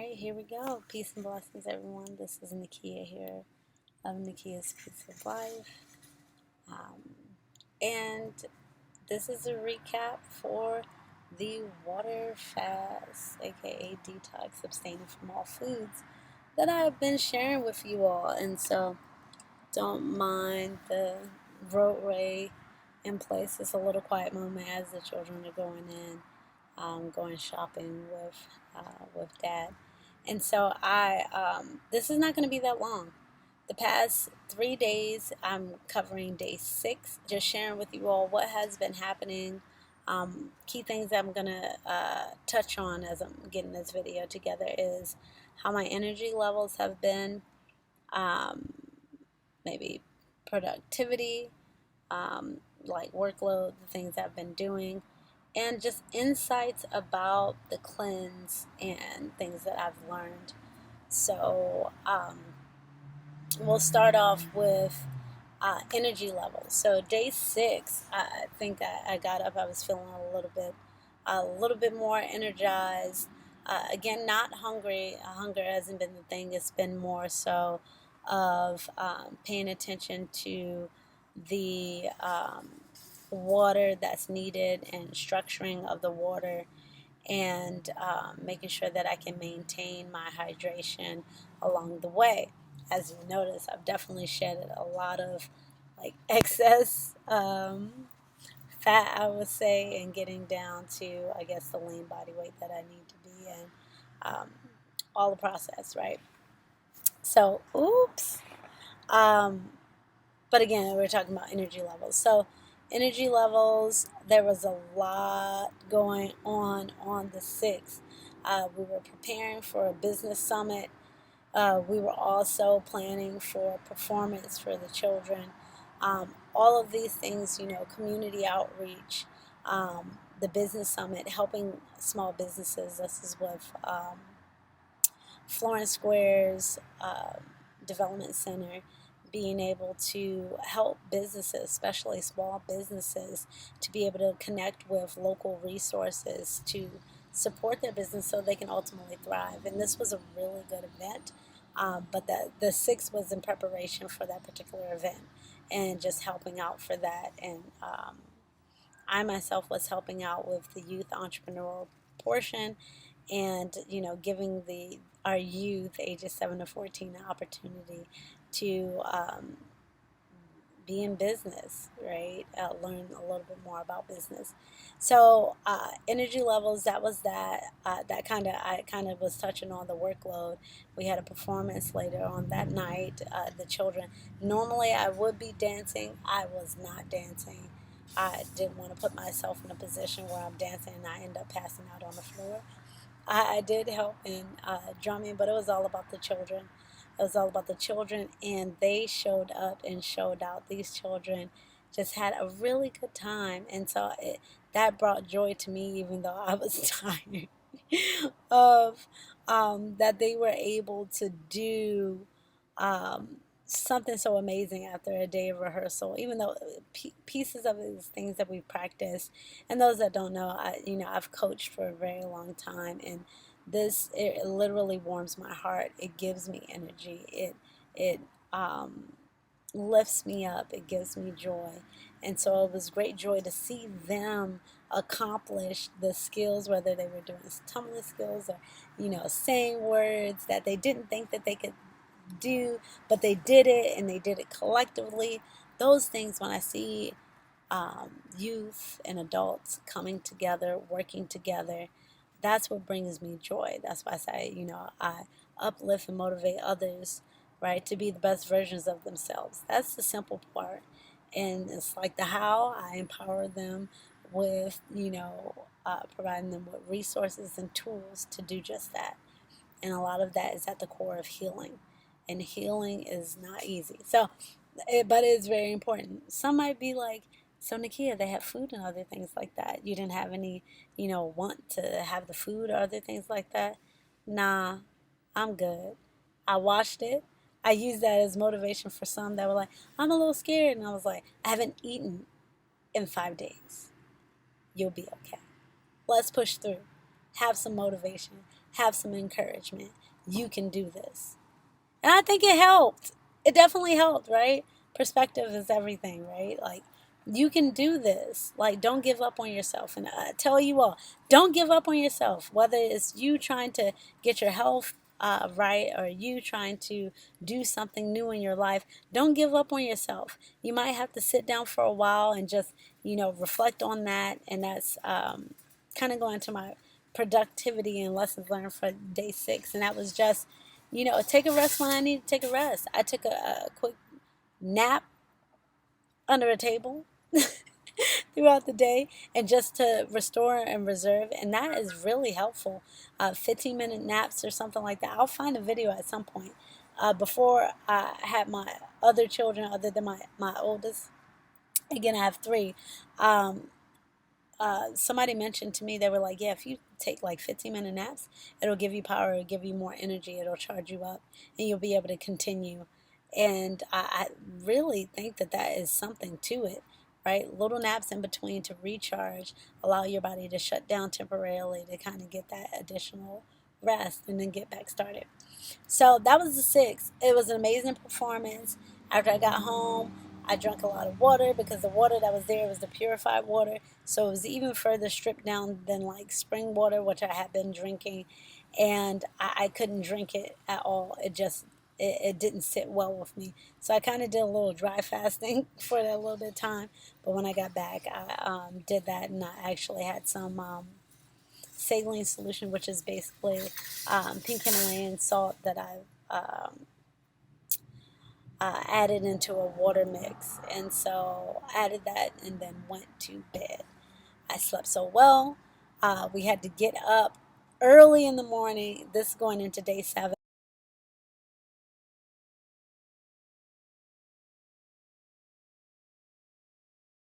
Alright, here we go. Peace and blessings, everyone. This is Nakia here of Nakia's Peace of Life. And this is a recap for the water fast, aka detox, abstaining from all foods, that I've been sharing with you all. And so don't mind the roadway in place. It's a little quiet moment as the children are going in, going shopping with Dad. And so this is not going to be that long. The past 3 days, I'm covering day 6, just sharing with you all what has been happening. Key things I'm going to touch on as I'm getting this video together is how my energy levels have been, maybe productivity, like workload, the things I've been doing, and just insights about the cleanse and things that I've learned. So we'll start off with energy levels. So day 6, I think I got up. I was feeling a little bit more energized. Again, not hungry. Hunger hasn't been the thing. It's been more so of paying attention to the water that's needed and structuring of the water, and making sure that I can maintain my hydration along the way. As you notice, I've definitely shedded a lot of excess fat, I would say, and getting down to, I guess, the lean body weight that I need to be in. All the process, right? So, oops. But again, we're talking about energy levels. So, energy levels, there was a lot going on the 6th. We were preparing for a business summit. We were also planning for performance for the children. All of these things, community outreach, the business summit, helping small businesses. This is with Florence Square's Development Center, being able to help businesses, especially small businesses, to be able to connect with local resources to support their business so they can ultimately thrive. And this was a really good event, but the 6th was in preparation for that particular event and just helping out for that. And I myself was helping out with the youth entrepreneurial portion, and giving our youth ages 7 to 14 the opportunity to be in business, right? Learn a little bit more about business. So energy levels, that was that. I kind of was touching on the workload. We had a performance later on that night. The children, normally I would be dancing. I was not dancing. I didn't want to put myself in a position where I'm dancing and I end up passing out on the floor. I did help in drumming, but it was all about the children. It was all about the children, and they showed up and showed out. These children just had a really good time, and so that brought joy to me, even though I was tired of that they were able to do something so amazing after a day of rehearsal, even though pieces of it is things that we practice. And those that don't know, I've coached for a very long time, and it literally warms my heart. It gives me energy. It lifts me up. It gives me joy. And so it was great joy to see them accomplish the skills, whether they were doing tumbling skills or saying words that they didn't think that they could do, but they did it, and they did it collectively. Those things, when I see youth and adults coming together, working together, that's what brings me joy. That's why I say, I uplift and motivate others, right, to be the best versions of themselves. That's the simple part. And it's like the how, I empower them with, providing them with resources and tools to do just that. And a lot of that is at the core of healing. And healing is not easy. So, but it's very important. Some might be like, so Nakia, they have food and other things like that. You didn't have any, want to have the food or other things like that. Nah, I'm good. I watched it. I used that as motivation for some that were like, I'm a little scared. And I was like, I haven't eaten in 5 days. You'll be okay. Let's push through. Have some motivation. have some encouragement. You can do this. And I think it helped. It definitely helped, right? Perspective is everything, right? Like, you can do this. Like, don't give up on yourself. And I tell you all, don't give up on yourself. Whether it's you trying to get your health right, or you trying to do something new in your life, don't give up on yourself. You might have to sit down for a while and just, reflect on that. And that's kind of going to my productivity and lessons learned for day 6. And that was just, take a rest when I need to take a rest. I took a quick nap under a table throughout the day, and just to restore and reserve. And that is really helpful. 15-minute naps or something like that. I'll find a video at some point. Before I had my other children, other than my oldest, again, I have three. Um, Somebody mentioned to me, they were like, yeah, if you take like 15-minute naps, it'll give you power, it'll give you more energy, it'll charge you up, and you'll be able to continue. And I really think that that is something to it, right? Little naps in between to recharge, allow your body to shut down temporarily to kind of get that additional rest and then get back started. So that was the 6. It was an amazing performance. After I got home, I drank a lot of water because the water that was there was the purified water. So it was even further stripped down than like spring water, which I had been drinking. And I couldn't drink it at all. It didn't sit well with me. So I kind of did a little dry fasting for that little bit of time. But when I got back, I did that, and I actually had some saline solution, which is basically pink Himalayan salt that I've added into a water mix. And so I added that and then went to bed. I slept so well. We had to get up early in the morning. This is going into day 7.